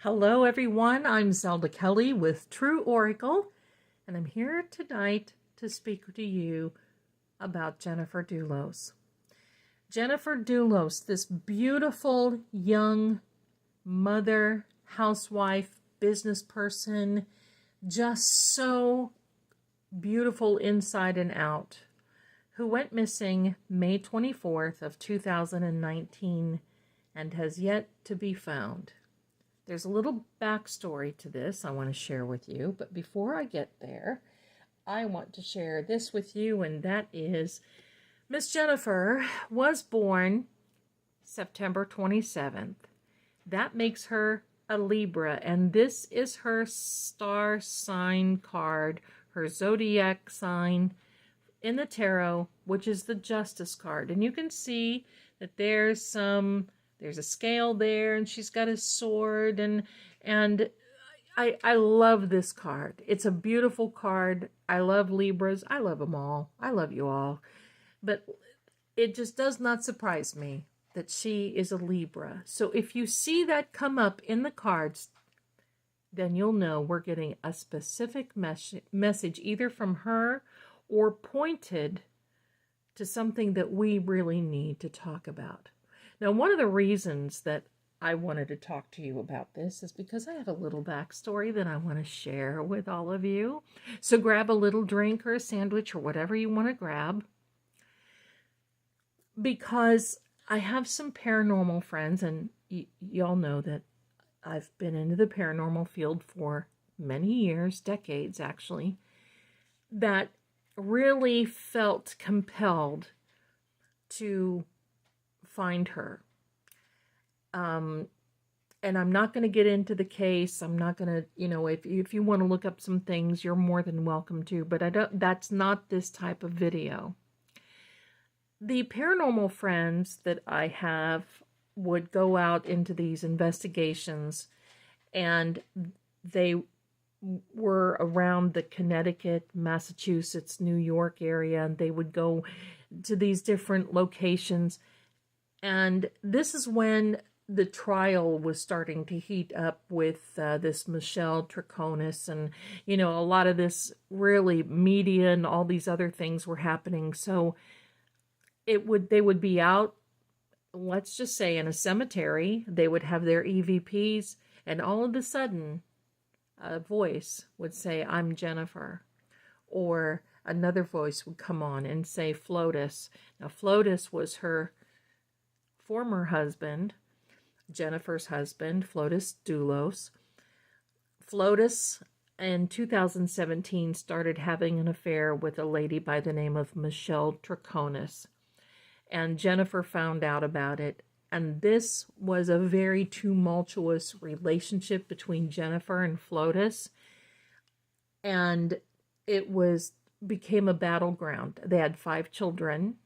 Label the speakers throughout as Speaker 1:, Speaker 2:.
Speaker 1: Hello, everyone. I'm Zelda Kelly with True Oracle, and I'm here tonight to speak to you about Jennifer Dulos. Jennifer Dulos, this beautiful young mother, housewife, business person, just so beautiful inside and out, who went missing May 24th of 2019 and has yet to be found. There's a little backstory to this I want to share with you, but before I get there, I want to share this with you, and that is Miss Jennifer was born September 27th. That makes her a Libra, and this is her star sign card, her zodiac sign in the tarot, which is the Justice card. And you can see that there's a scale there, and she's got a sword, and I love this card. It's a beautiful card. I love Libras. I love them all. I love you all. But it just does not surprise me that she is a Libra. So if you see that come up in the cards, then you'll know we're getting a specific message either from her or pointed to something that we really need to talk about. Now, one of the reasons that I wanted to talk to you about this is because I have a little backstory that I want to share with all of you. So grab a little drink or a sandwich or whatever you want to grab, because I have some paranormal friends, and y'all know that I've been into the paranormal field for many years, decades actually, that really felt compelled to find her. And I'm not going to get into the case. I'm not going to, if you want to look up some things, you're more than welcome to, but that's not this type of video. The paranormal friends that I have would go out into these investigations, and they were around the Connecticut, Massachusetts, New York area, and they would go to these different locations. And this is when the trial was starting to heat up with this Michelle Troconis, and, a lot of this really media and all these other things were happening. So they would be out, let's just say in a cemetery, they would have their EVPs, and all of a sudden a voice would say, "I'm Jennifer," or another voice would come on and say, "Flotus." Now, Flotus was her former husband, Jennifer's husband, Flotus Dulos. Flotus, in 2017, started having an affair with a lady by the name of Michelle Troconis. And Jennifer found out about it. And this was a very tumultuous relationship between Jennifer and Flotus. And it became a battleground. They had 5 children.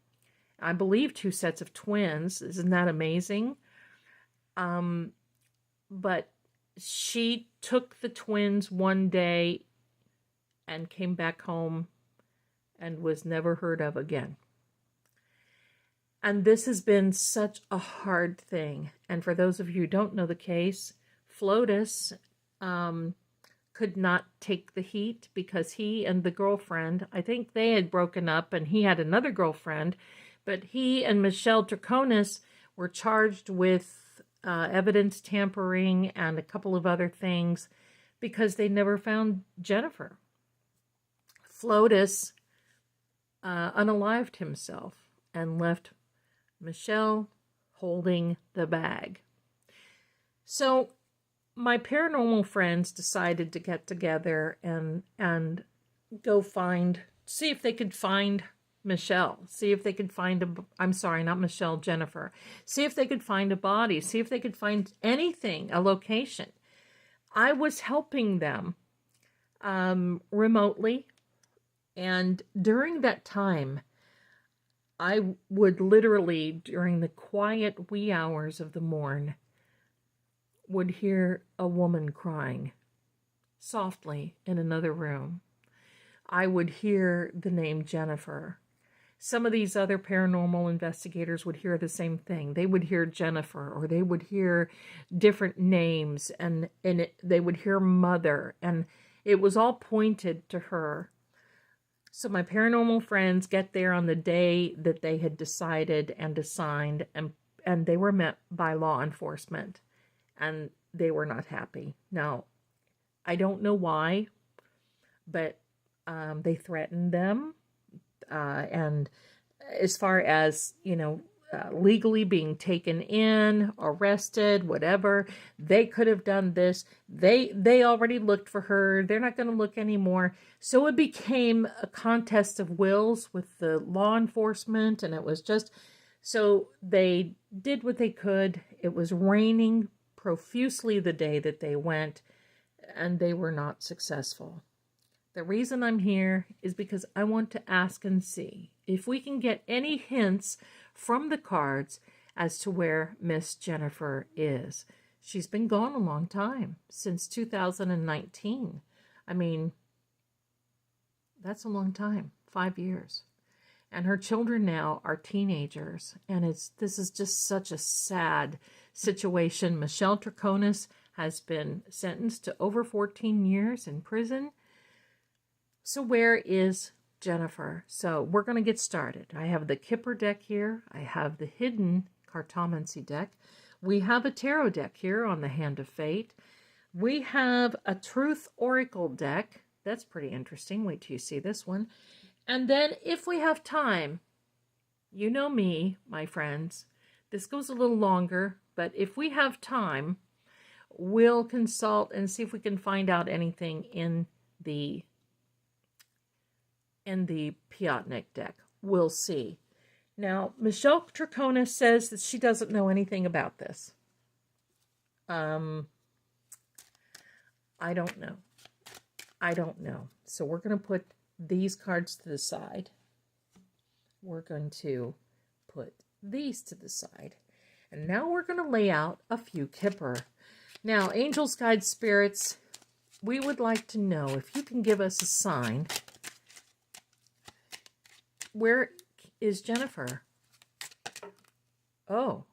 Speaker 1: I believe 2 sets of twins. Isn't that amazing? But she took the twins one day and came back home and was never heard of again. And this has been such a hard thing. And for those of you who don't know the case, Flotus could not take the heat because he and the girlfriend, I think they had broken up, and he had another girlfriend, but he and Michelle Troconis were charged with evidence tampering and a couple of other things because they never found Jennifer. Flotus unalived himself and left Michelle holding the bag. So my paranormal friends decided to get together and go see if they could find Michelle, see if they could find Jennifer. See if they could find a body, see if they could find anything, a location. I was helping them remotely, and during that time, I would literally, during the quiet wee hours of the morn, would hear a woman crying softly in another room. I would hear the name Jennifer. some of these other paranormal investigators would hear the same thing. They would hear Jennifer, or they would hear different names, and they would hear mother, and it was all pointed to her. So my paranormal friends get there on the day that they had decided and assigned, and they were met by law enforcement, and they were not happy. Now, I don't know why, but they threatened them, and as far as, legally being taken in, arrested, whatever, they could have done this. They already looked for her. They're not going to look anymore. So it became a contest of wills with the law enforcement, and it was just, so they did what they could. It was raining profusely the day that they went, and they were not successful. The reason I'm here is because I want to ask and see if we can get any hints from the cards as to where Miss Jennifer is. She's been gone a long time, since 2019. I mean, that's a long time, 5 years. And her children now are teenagers, and this is just such a sad situation. Michelle Troconis has been sentenced to over 14 years in prison. So where is Jennifer? So we're going to get started. I have the Kipper deck here. I have the hidden Cartomancy deck. We have a tarot deck here on the Hand of Fate. We have a Truth Oracle deck. That's pretty interesting. Wait till you see this one. And then if we have time, you know me, my friends, this goes a little longer, but if we have time, we'll consult and see if we can find out anything in the Piotnik deck. We'll see. Now, Michelle Troconis says that she doesn't know anything about this. I don't know. So we're going to put these cards to the side. We're going to put these to the side. And now we're going to lay out a few Kipper. Now, angels, guides, spirits, we would like to know if you can give us a sign. Where is Jennifer? Oh,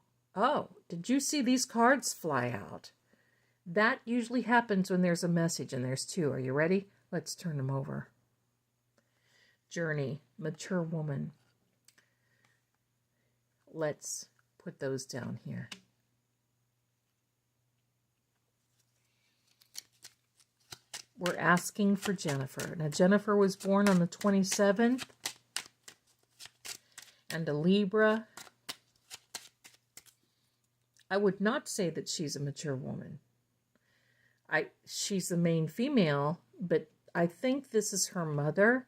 Speaker 1: did you see these cards fly out? That usually happens when there's a message, and there's two. Are you ready? Let's turn them over. Journey, mature woman. Let's put those down here. We're asking for Jennifer. Now, Jennifer was born on the 27th. And a Libra. I would not say that she's a mature woman. She's the main female, but I think this is her mother,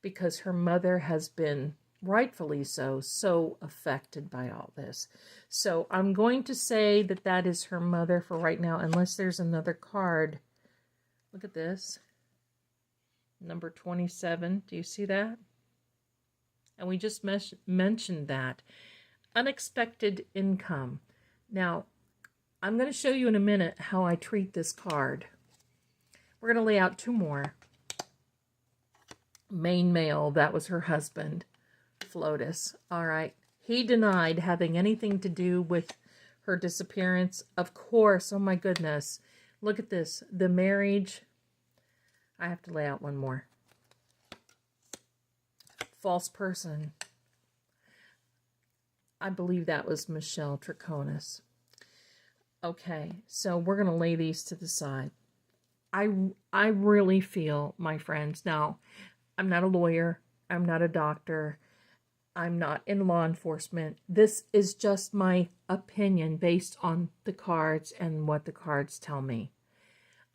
Speaker 1: because her mother has been, rightfully so affected by all this. So I'm going to say that that is her mother for right now, unless there's another card. Look at this. Number 27. Do you see that? And we just mentioned that. Unexpected income. Now, I'm going to show you in a minute how I treat this card. We're going to lay out two more. Main male, that was her husband, Flotus. All right. He denied having anything to do with her disappearance. Of course. Oh, my goodness. Look at this. The marriage. I have to lay out one more. False person. I believe that was Michelle Troconis. Okay, so we're going to lay these to the side. I really feel, my friends, now, I'm not a lawyer. I'm not a doctor. I'm not in law enforcement. This is just my opinion based on the cards and what the cards tell me.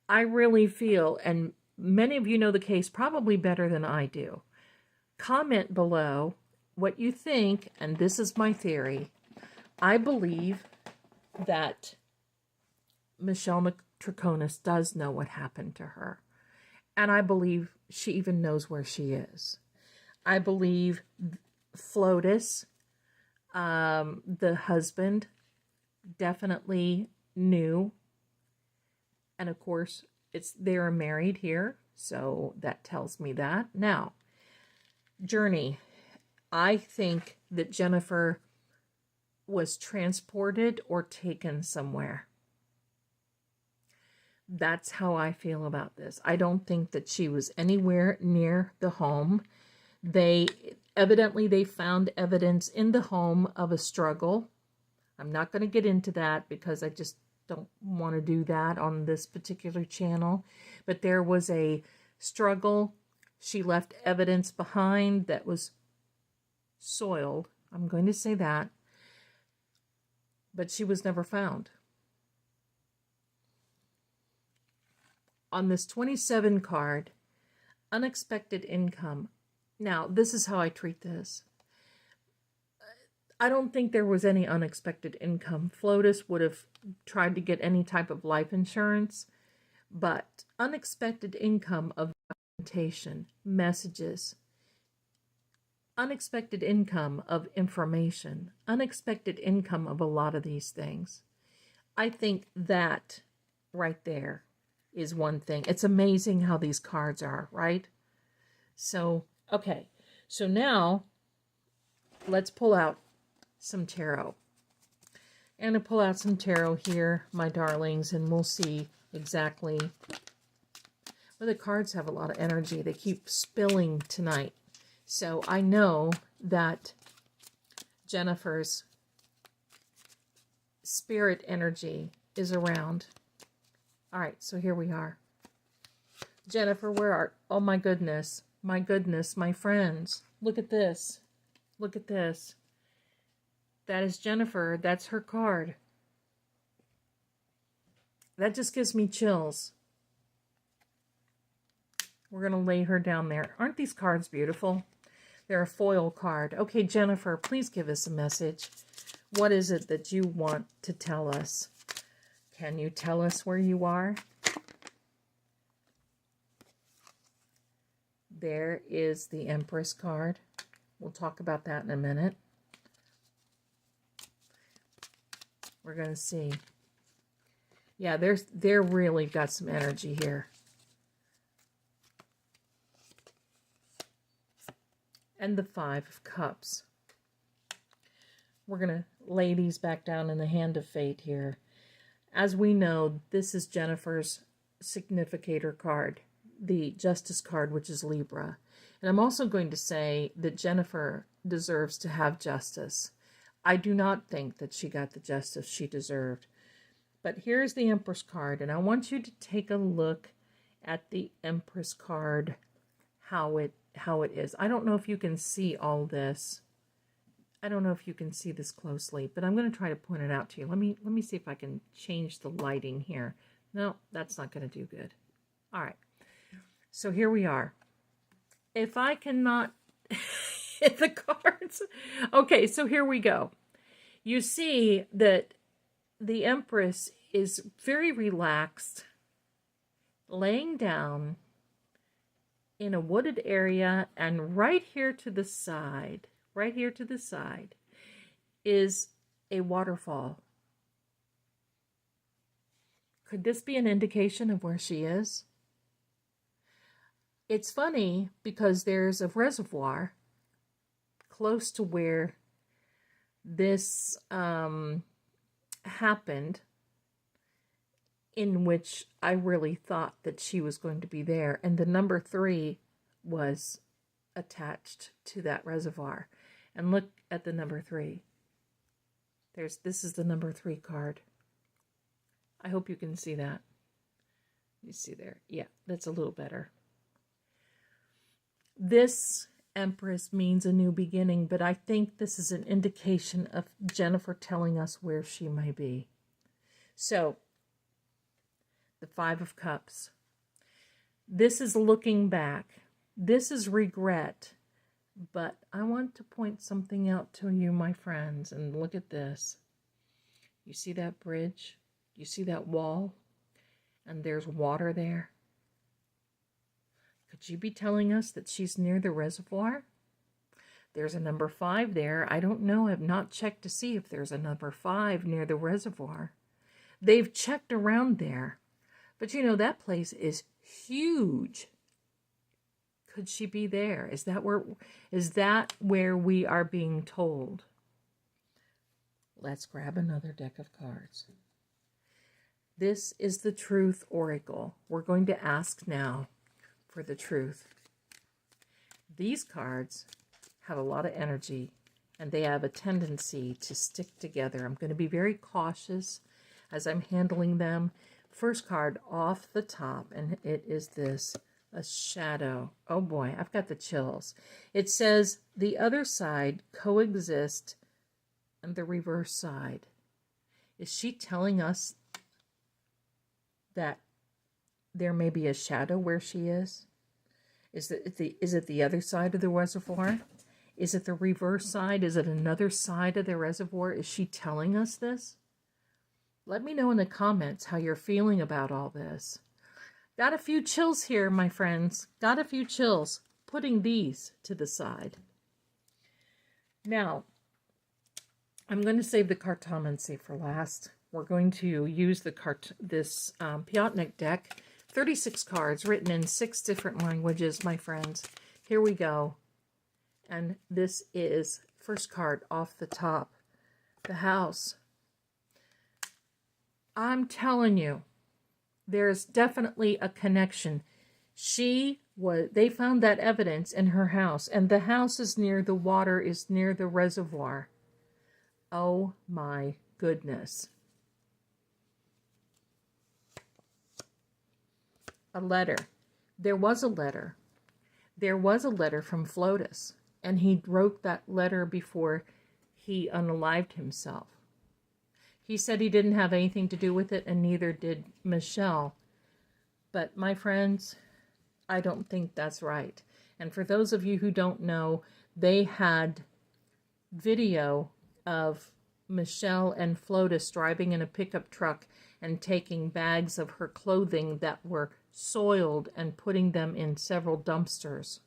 Speaker 1: I really feel, and many of you know the case probably better than I do. Comment below what you think, and this is my theory. I believe that Michelle Troconis does know what happened to her. And I believe she even knows where she is. I believe Flotus, the husband, definitely knew. And of course, they're married here, so that tells me that. Now, Journey. I think that Jennifer was transported or taken somewhere. That's how I feel about this. I don't think that she was anywhere near the home. They found evidence in the home of a struggle. I'm not going to get into that because I just don't want to do that on this particular channel. But there was a struggle. She left evidence behind that was soiled. I'm going to say that. But she was never found. On this 27 card, unexpected income. Now, this is how I treat this. I don't think there was any unexpected income. Flotus would have tried to get any type of life insurance, but unexpected income of documentation, messages, unexpected income of information, unexpected income of a lot of these things. I think that right there is one thing. It's amazing how these cards are, right? So, okay. So now, let's pull out some tarot. I'm going to pull out some tarot here, my darlings, and we'll see exactly. Well, the cards have a lot of energy. They keep spilling tonight. So I know that Jennifer's spirit energy is around. All right, so here we are. Jennifer, where are... Oh, my goodness, my friends. Look at this. Look at this. That is Jennifer. That's her card. That just gives me chills. We're going to lay her down there. Aren't these cards beautiful? They're a foil card. Okay, Jennifer, please give us a message. What is it that you want to tell us? Can you tell us where you are? There is the Empress card. We'll talk about that in a minute. We're going to see. Yeah, they're really got some energy here. And the Five of Cups. We're going to lay these back down in the Hand of Fate here. As we know, this is Jennifer's significator card, the Justice card, which is Libra. And I'm also going to say that Jennifer deserves to have justice. I do not think that she got the justice she deserved. But here's the Empress card, and I want you to take a look at the Empress card, how it is. I don't know if you can see all this. I don't know if you can see this closely, but I'm going to try to point it out to you. Let me see if I can change the lighting here. No, that's not going to do good. All right. So here we are. If I cannot hit the cards. Okay, so here we go. You see that the Empress is very relaxed, laying down in a wooded area, and right here to the side is a waterfall. Could this be an indication of where she is? It's funny because there's a reservoir close to where this happened, in which I really thought that she was going to be there. And the number 3 was attached to that reservoir. And look at the number 3. This is the number 3 card. I hope you can see that. You see there? Yeah, that's a little better. This Empress means a new beginning, but I think this is an indication of Jennifer telling us where she may be. So, the 5 of Cups. This is looking back. This is regret. But I want to point something out to you, my friends, and look at this. You see that bridge? You see that wall? And there's water there. Could you be telling us that she's near the reservoir? There's a number 5 there. I don't know. I've not checked to see if there's a number 5 near the reservoir. They've checked around there. But you know, that place is huge. Could she be there? Is that where we are being told? Let's grab another deck of cards. This is the Truth Oracle. We're going to ask now for the truth. These cards have a lot of energy, and they have a tendency to stick together. I'm going to be very cautious as I'm handling them. First card off the top, and it is this, a shadow. Oh boy, I've got the chills. It says the other side coexist and the reverse side. Is she telling us that there may be a shadow where she is? Is it the other side of the reservoir? Is it the reverse side? Is it another side of the reservoir? Is she telling us this? Let me know in the comments how you're feeling about all this. Got a few chills here, my friends. Got a few chills putting these to the side. Now, I'm going to save the Cartomancy for last. We're going to use this Piotnik deck. 36 cards written in 6 different languages, my friends. Here we go. And this is first card off the top. The house. I'm telling you, there's definitely a connection. They found that evidence in her house, and the house is near the water, is near the reservoir. Oh my goodness. A letter. There was a letter. There was a letter from Flotus, and he wrote that letter before he unalived himself. He said he didn't have anything to do with it, and neither did Michelle. But my friends, I don't think that's right. And for those of you who don't know, they had video of Michelle and Flotus driving in a pickup truck and taking bags of her clothing that were soiled and putting them in several dumpsters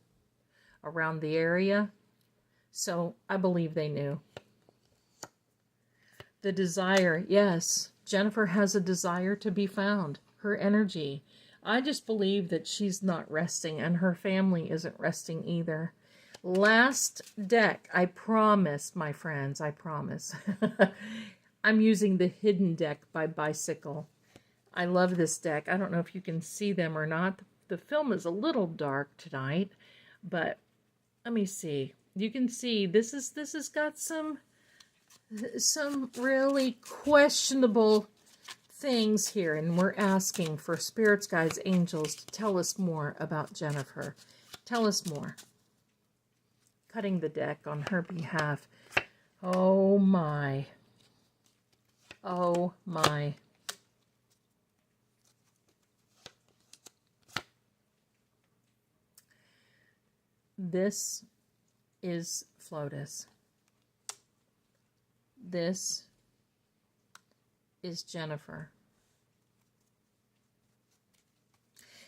Speaker 1: around the area. So I believe they knew. The desire, yes, Jennifer has a desire to be found. Her energy. I just believe that she's not resting, and her family isn't resting either. Last deck, I promise, my friends, I promise. I'm using the Hidden deck by Bicycle. I love this deck. I don't know if you can see them or not. The film is a little dark tonight, but let me see. You can see this has got some really questionable things here, and we're asking for spirits, guides, angels to tell us more about Jennifer. Tell us more. Cutting the deck on her behalf. Oh my. Oh my. This is Flotus. This is Jennifer.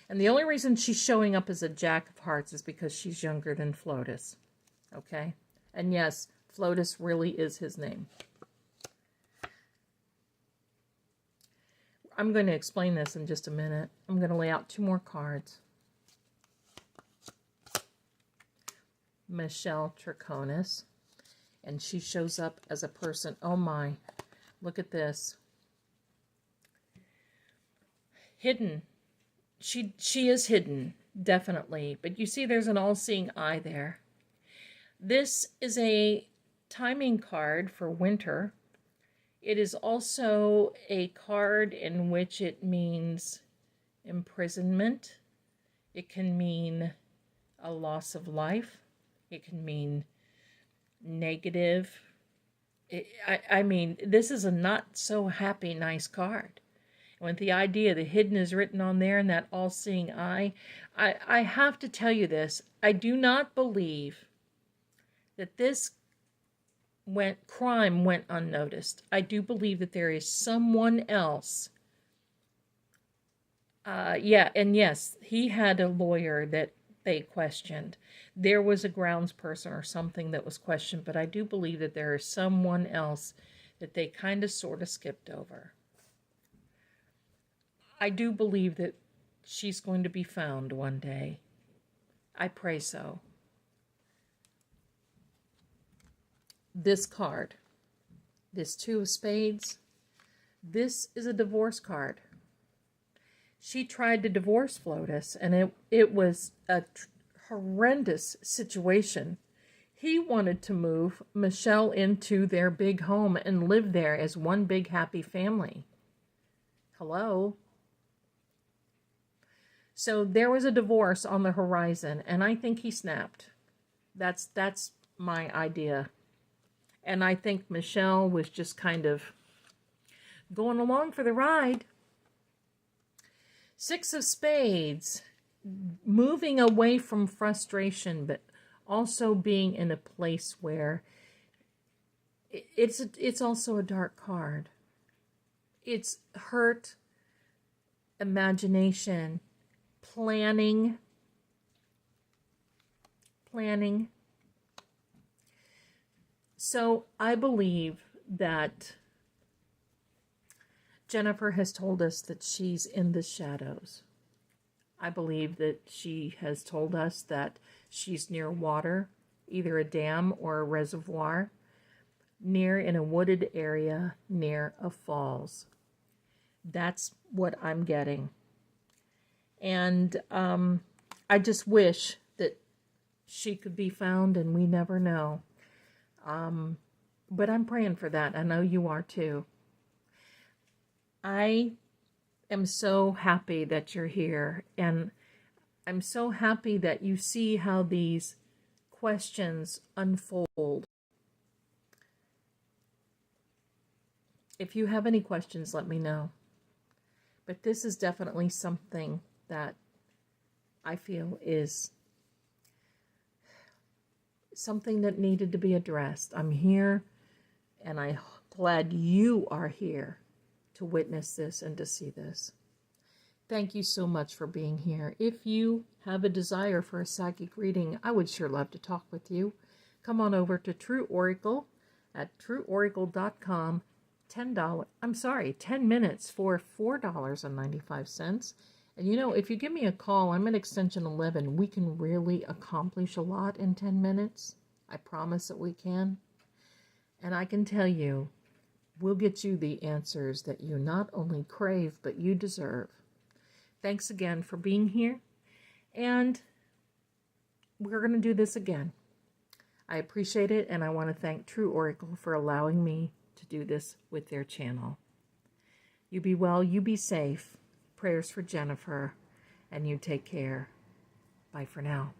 Speaker 1: And the only reason she's showing up as a Jack of Hearts is because she's younger than Flotus. Okay? And yes, Flotus really is his name. I'm going to explain this in just a minute. I'm going to lay out 2 more cards. Michelle Trichonis. And she shows up as a person. Oh my. Look at this. Hidden. She is hidden, definitely. But you see there's an all-seeing eye there. This is a timing card for winter. It is also a card in which it means imprisonment. It can mean a loss of life. It can mean negative. I mean, this is a not so happy, nice card. And with the idea the hidden is written on there and that all-seeing eye, I have to tell you this. I do not believe that this crime went unnoticed. I do believe that there is someone else. Yeah, and yes, he had a lawyer that they questioned. There was a grounds person or something that was questioned, but I do believe that there is someone else that they kind of sort of skipped over. I do believe that she's going to be found one day. I pray so. This card, this Two of Spades, this is a divorce card. She tried to divorce Flotus, and it was a horrendous situation. He wanted to move Michelle into their big home and live there as one big happy family. Hello? So there was a divorce on the horizon, and I think he snapped. That's my idea. And I think Michelle was just kind of going along for the ride. Six of Spades, moving away from frustration, but also being in a place where it's also a dark card. It's hurt, imagination, planning. So I believe that Jennifer has told us that she's in the shadows. I believe that she has told us that she's near water, either a dam or a reservoir, near in a wooded area, near a falls. That's what I'm getting. And I just wish that she could be found, and we never know. But I'm praying for that. I know you are too. I am so happy that you're here, and I'm so happy that you see how these questions unfold. If you have any questions, let me know. But this is definitely something that I feel is something that needed to be addressed. I'm here, and I'm glad you are here to witness this and to see this. Thank you so much for being here. If you have a desire for a psychic reading, I would sure love to talk with you. Come on over to True Oracle at trueoracle.com. 10 minutes for $4.95. And you know, if you give me a call, I'm at extension 11. We can really accomplish a lot in 10 minutes. I promise that we can. And I can tell you, we'll get you the answers that you not only crave, but you deserve. Thanks again for being here. And we're going to do this again. I appreciate it, and I want to thank True Oracle for allowing me to do this with their channel. You be well, you be safe. Prayers for Jennifer, and you take care. Bye for now.